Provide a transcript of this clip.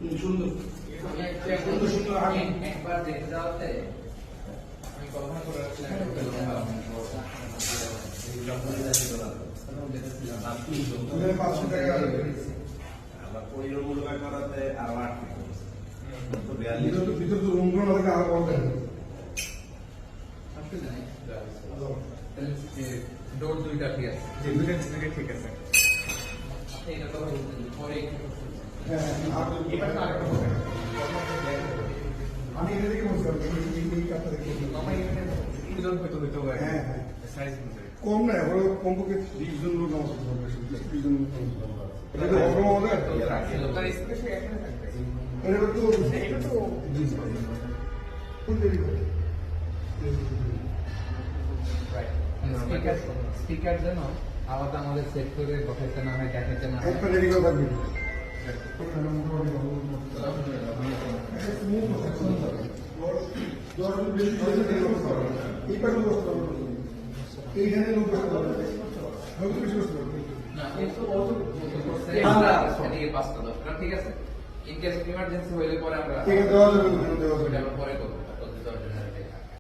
সুন্দর সুন্দর সুন্দর আমি একবার দেখতে যাওয়াতে আমি কল্পনা করে রাখছিলাম আবার পরিমূলক করাতে আরো 8 ভিতরে তো রুম গুলো থেকে আরো বড় দেন ডোর দুইটা ঠিক আছে ঠিক আছে। এটা তো পরে হ্যাঁ এটা তো আরেকটা হবে আমি এটা দেখে বলছিলাম এই কাপটা দেখে আমার এখানে দুজন হয়তো হইতে পারে হ্যাঁ হ্যাঁ সাইজ অনুযায়ী কম না ওরা কমপক্ষে 20 জন লোক আমার সাথে হবে 20 জন লোক এটা তো অগ্রম হবে লোকাল স্পেশাল এখানে থাকবে এটা তো এটা তো ফুল দেরি করে স্পিকার যেন আলাদা আমাদের সেট করে বসাইতে না হয় দেখাইতে না হয় একটা দেরি করে থাকবে এইখানে লোক না কিন্তু এদিকে 5টা 10টা ঠিক আছে ইন কেস ইমার্জেন্সি হইলে পরে আমরা ঠিক আছে দেওয়া যাবে ওটা আমরা পরে করবো